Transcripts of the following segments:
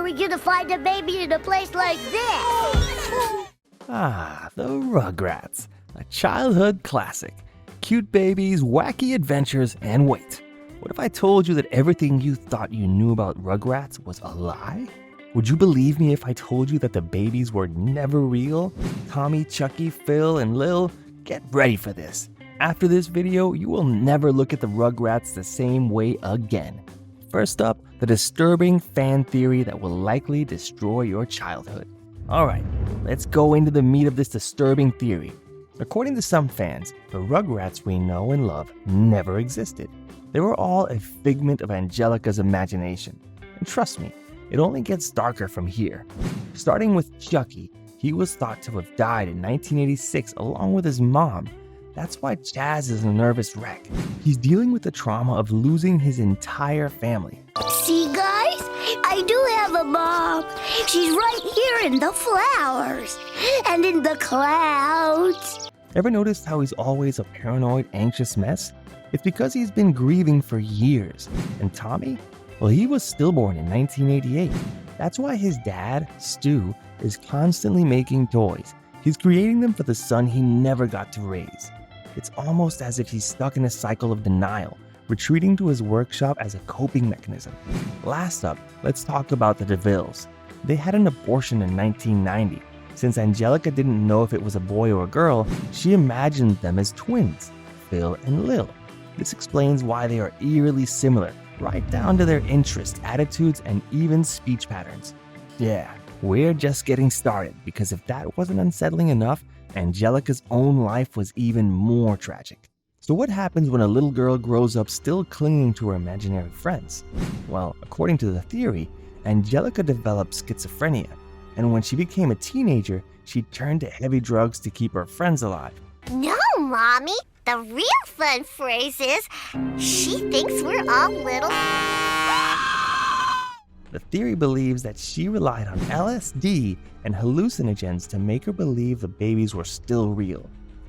we gonna find a baby in a place like this? Ah, the Rugrats, a childhood classic. Cute babies, wacky adventures, and wait. What if I told you that everything you thought you knew about Rugrats was a lie? Would you believe me if I told you that the babies were never real? Tommy, Chuckie, Phil, and Lil, get ready for this. After this video, you will never look at the Rugrats the same way again. First up, the disturbing fan theory that will likely destroy your childhood. Alright, let's go into the meat of this disturbing theory. According to some fans, the Rugrats we know and love never existed. They were all a figment of Angelica's imagination. And trust me, it only gets darker from here. Starting with Chuckie, he was thought to have died in 1986 along with his mom. That's why Chaz is a nervous wreck. He's dealing with the trauma of losing his entire family. See, guys? I do have a mom. She's right here in the flowers and in the clouds. Ever noticed how he's always a paranoid, anxious mess? It's because he's been grieving for years. And Tommy? Well, he was stillborn in 1988. That's why his dad, Stu, is constantly making toys. He's creating them for the son he never got to raise. It's almost as if he's stuck in a cycle of denial, retreating to his workshop as a coping mechanism. Last up, let's talk about the DeVilles. They had an abortion in 1990. Since Angelica didn't know if it was a boy or a girl, she imagined them as twins, Phil and Lil. This explains why they are eerily similar, right down to their interests, attitudes, and even speech patterns. Yeah, we're just getting started, because if that wasn't unsettling enough, Angelica's own life was even more tragic. So what happens when a little girl grows up still clinging to her imaginary friends? Well, according to the theory, Angelica developed schizophrenia, and when she became a teenager, she turned to heavy drugs to keep her friends alive. No, Mommy. The real fun phrase is, she thinks we're all little. The theory believes that she relied on LSD and hallucinogens to make her believe the babies were still real.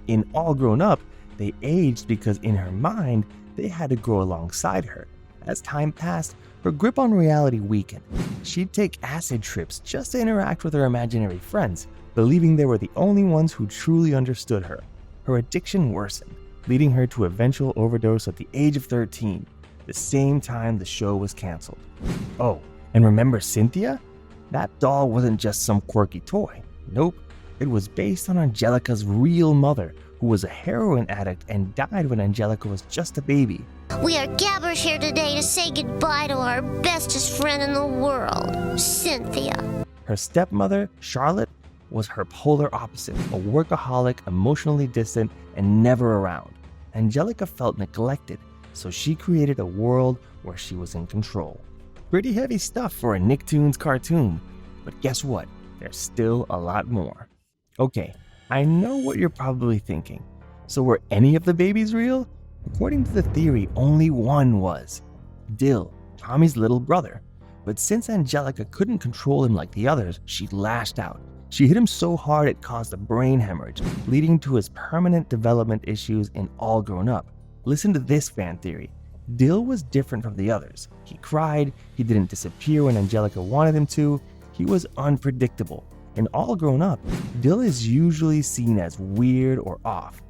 In All Grown Up, they aged because in her mind, they had to grow alongside her. As time passed, her grip on reality weakened. She'd take acid trips just to interact with her imaginary friends, believing they were the only ones who truly understood her. Her addiction worsened, leading her to eventual overdose at the age of 13, the same time the show was canceled. Oh, and remember Cynthia? That doll wasn't just some quirky toy. Nope, it was based on Angelica's real mother, who was a heroin addict and died when Angelica was just a baby. We are gathered here today to say goodbye to our bestest friend in the world, Cynthia. Her stepmother, Charlotte, was her polar opposite, a workaholic, emotionally distant, and never around. Angelica felt neglected, so she created a world where she was in control. Pretty heavy stuff for a Nicktoons cartoon, but guess what? There's still a lot more. Okay, I know what you're probably thinking. So were any of the babies real? According to the theory, only one was. Dill, Tommy's little brother. But since Angelica couldn't control him like the others, she lashed out. She hit him so hard it caused a brain hemorrhage, leading to his permanent development issues in All Grown Up. Listen to this fan theory. Dill was different from the others. He cried, he didn't disappear when Angelica wanted him to, he was unpredictable. In All Grown Up, Dill is usually seen as weird or off.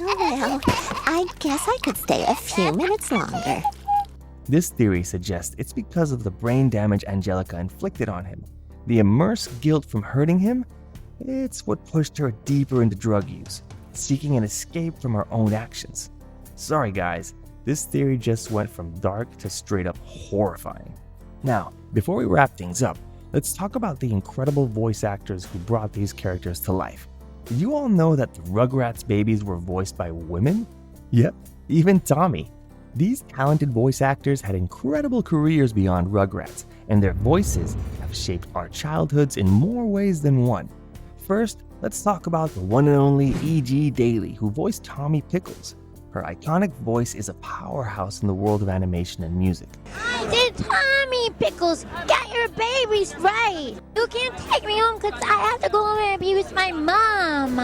Well, I guess I could stay a few minutes longer. This theory suggests it's because of the brain damage Angelica inflicted on him. The immense guilt from hurting him, it's what pushed her deeper into drug use, seeking an escape from her own actions. Sorry guys, this theory just went from dark to straight up horrifying. Now, before we wrap things up, let's talk about the incredible voice actors who brought these characters to life. Did you all know that the Rugrats babies were voiced by women? Yep, even Tommy. These talented voice actors had incredible careers beyond Rugrats, and their voices have shaped our childhoods in more ways than one. First, let's talk about the one and only E.G. Daily, who voiced Tommy Pickles. Her iconic voice is a powerhouse in the world of animation and music. It's Tommy Pickles, get your babies right. You can't take me home because I have to go home and abuse my mom.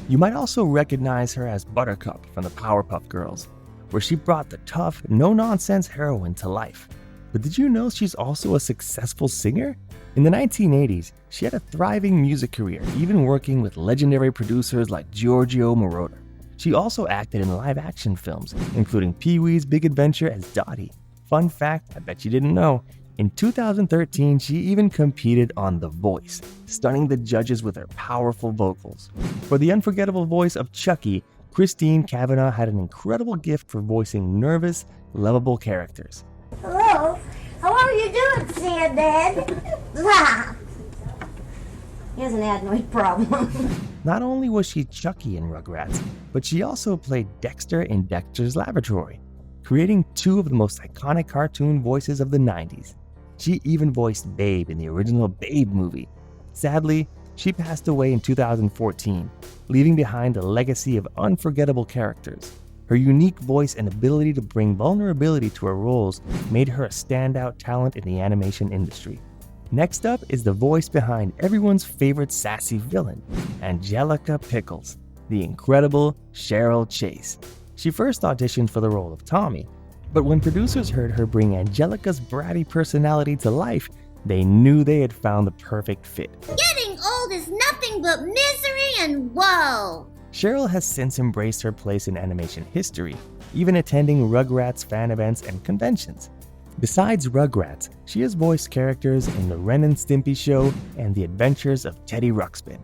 You might also recognize her as Buttercup from the Powerpuff Girls, where she brought the tough, no-nonsense heroine to life. But did you know she's also a successful singer? In the 1980s, she had a thriving music career, even working with legendary producers like Giorgio Moroder. She also acted in live-action films, including Pee-wee's Big Adventure as Dottie. Fun fact, I bet you didn't know, in 2013, she even competed on The Voice, stunning the judges with her powerful vocals. For the unforgettable voice of Chuckie, Christine Cavanaugh had an incredible gift for voicing nervous, lovable characters. Hello, how are you doing, Dad? He has an adenoid problem. Not only was she Chuckie in Rugrats, but she also played Dexter in Dexter's Laboratory, creating two of the most iconic cartoon voices of the 90s. She even voiced Babe in the original Babe movie. Sadly, she passed away in 2014, leaving behind a legacy of unforgettable characters. Her unique voice and ability to bring vulnerability to her roles made her a standout talent in the animation industry. Next up is the voice behind everyone's favorite sassy villain, Angelica Pickles, the incredible Cheryl Chase. She first auditioned for the role of Tommy, but when producers heard her bring Angelica's bratty personality to life, they knew they had found the perfect fit. Getting old is nothing but misery and woe. Cheryl has since embraced her place in animation history, even attending Rugrats fan events and conventions. Besides Rugrats, she has voiced characters in The Ren and Stimpy Show and The Adventures of Teddy Ruxpin.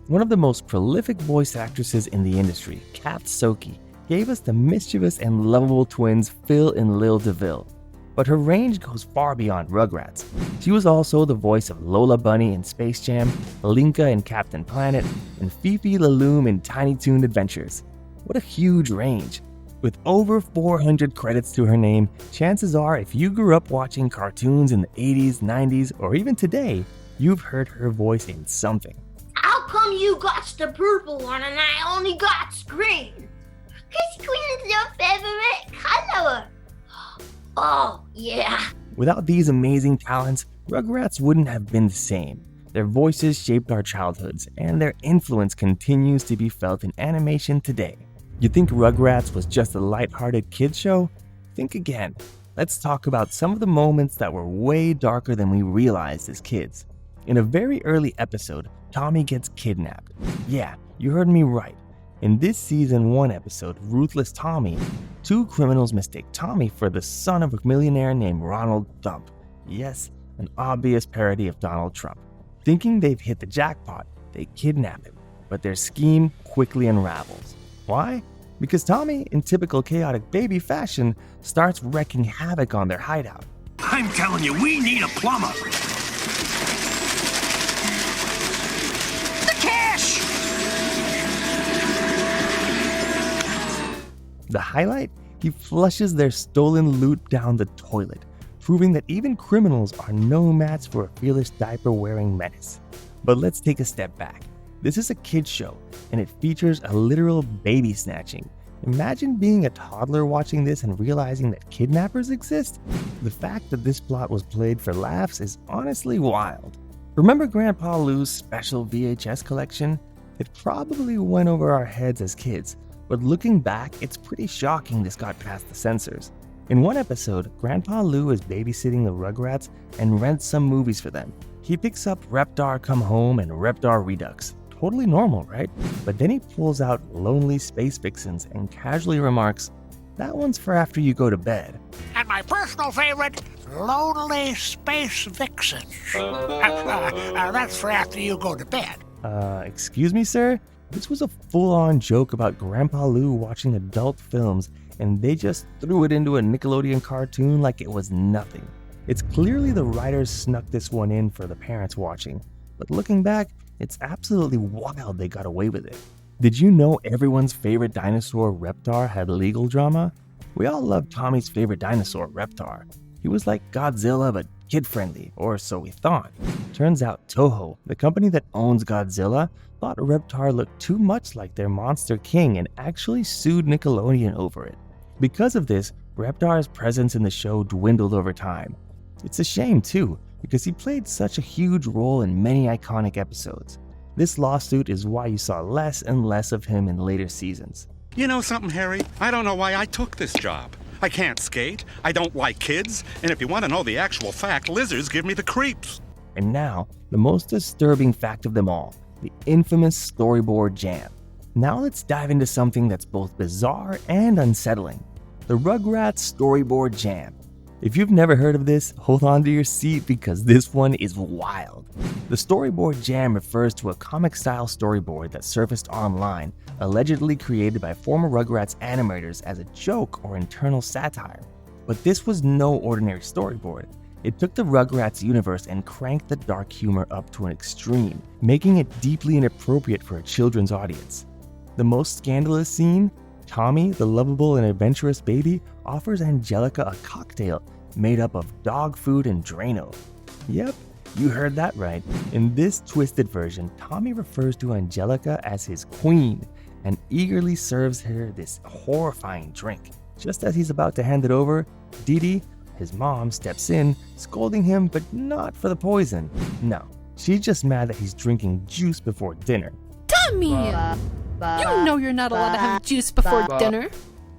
One of the most prolific voice actresses in the industry, Kat Soki, gave us the mischievous and lovable twins Phil and Lil DeVille. But her range goes far beyond Rugrats. She was also the voice of Lola Bunny in Space Jam, Linka in Captain Planet, and Fifi La Loom in Tiny Toon Adventures. What a huge range! With over 400 credits to her name, chances are if you grew up watching cartoons in the 80s, 90s, or even today, you've heard her voice in something. How come you got the purple one and I only got green? Because green is your favorite color. Oh, yeah. Without these amazing talents, Rugrats wouldn't have been the same. Their voices shaped our childhoods, and their influence continues to be felt in animation today. You think Rugrats was just a lighthearted kids show? Think again. Let's talk about some of the moments that were way darker than we realized as kids. In a very early episode, Tommy gets kidnapped. Yeah, you heard me right. In this season 1 episode, Ruthless Tommy, two criminals mistake Tommy for the son of a millionaire named Ronald Thump. Yes, an obvious parody of Donald Trump. Thinking they've hit the jackpot, they kidnap him, but their scheme quickly unravels. Why? Because Tommy, in typical chaotic baby fashion, starts wreaking havoc on their hideout. I'm telling you, we need a plumber. The cash! The highlight? He flushes their stolen loot down the toilet, proving that even criminals are no match for a fearless diaper-wearing menace. But let's take a step back. This is a kids show, and it features a literal baby snatching. Imagine being a toddler watching this and realizing that kidnappers exist. The fact that this plot was played for laughs is honestly wild. Remember Grandpa Lou's special VHS collection? It probably went over our heads as kids, but looking back, it's pretty shocking this got past the censors. In one episode, Grandpa Lou is babysitting the Rugrats and rents some movies for them. He picks up Reptar Come Home and Reptar Redux. Totally normal, right? But then he pulls out Lonely Space Vixens and casually remarks, "That one's for after you go to bed." And my personal favorite, Lonely Space Vixen. That's for after you go to bed. Excuse me, sir? This was a full-on joke about Grandpa Lou watching adult films, and they just threw it into a Nickelodeon cartoon like it was nothing. It's clearly the writers snuck this one in for the parents watching, but looking back, it's absolutely wild they got away with it. Did you know everyone's favorite dinosaur, Reptar, had legal drama? We all loved Tommy's favorite dinosaur, Reptar. He was like Godzilla but kid-friendly, or so we thought. Turns out Toho, the company that owns Godzilla, thought Reptar looked too much like their monster king and actually sued Nickelodeon over it. Because of this, Reptar's presence in the show dwindled over time. It's a shame too, because he played such a huge role in many iconic episodes. This lawsuit is why you saw less and less of him in later seasons. You know something, Harry? I don't know why I took this job. I can't skate, I don't like kids, and if you want to know the actual fact, lizards give me the creeps. And now, the most disturbing fact of them all, the infamous Storyboard Jam. Now let's dive into something that's both bizarre and unsettling. The Rugrats Storyboard Jam. If you've never heard of this, hold on to your seat because this one is wild. The Storyboard Jam refers to a comic-style storyboard that surfaced online, allegedly created by former Rugrats animators as a joke or internal satire. But this was no ordinary storyboard. It took the Rugrats universe and cranked the dark humor up to an extreme, making it deeply inappropriate for a children's audience. The most scandalous scene? Tommy, the lovable and adventurous baby, offers Angelica a cocktail made up of dog food and Drano. Yep, you heard that right. In this twisted version, Tommy refers to Angelica as his queen and eagerly serves her this horrifying drink. Just as he's about to hand it over, Didi, his mom, steps in, scolding him, but not for the poison. No, she's just mad that he's drinking juice before dinner. Tommy! You know you're not allowed to have juice before dinner.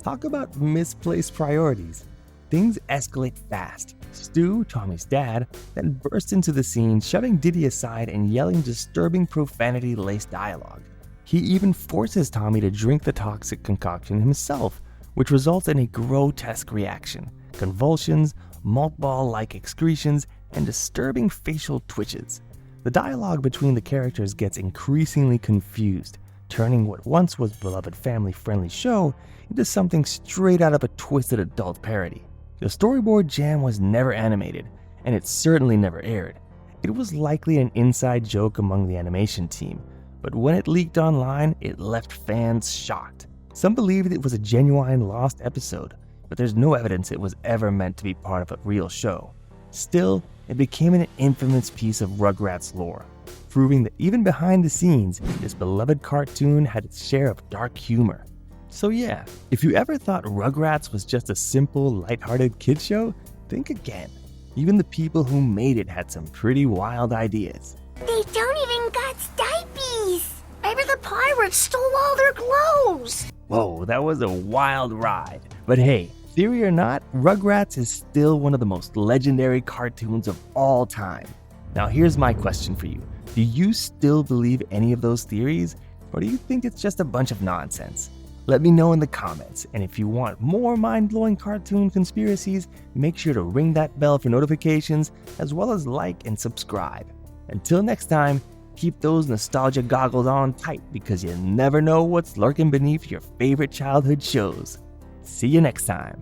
Talk about misplaced priorities. Things escalate fast. Stu, Tommy's dad, then bursts into the scene, shoving Didi aside and yelling disturbing profanity-laced dialogue. He even forces Tommy to drink the toxic concoction himself, which results in a grotesque reaction, convulsions, malt ball-like excretions, and disturbing facial twitches. The dialogue between the characters gets increasingly confused, turning what once was beloved family-friendly show into something straight out of a twisted adult parody. The Storyboard Jam was never animated, and it certainly never aired. It was likely an inside joke among the animation team, but when it leaked online, it left fans shocked. Some believed it was a genuine lost episode, but there's no evidence it was ever meant to be part of a real show. Still, it became an infamous piece of Rugrats lore, proving that even behind the scenes, this beloved cartoon had its share of dark humor. So yeah, if you ever thought Rugrats was just a simple, lighthearted kids show, think again. Even the people who made it had some pretty wild ideas. They don't even got diapers. Maybe the pirates stole all their clothes. Whoa, that was a wild ride. But hey, theory or not, Rugrats is still one of the most legendary cartoons of all time. Now here's my question for you. Do you still believe any of those theories? Or do you think it's just a bunch of nonsense? Let me know in the comments, and if you want more mind-blowing cartoon conspiracies, make sure to ring that bell for notifications, as well as like and subscribe. Until next time, keep those nostalgia goggles on tight because you never know what's lurking beneath your favorite childhood shows. See you next time.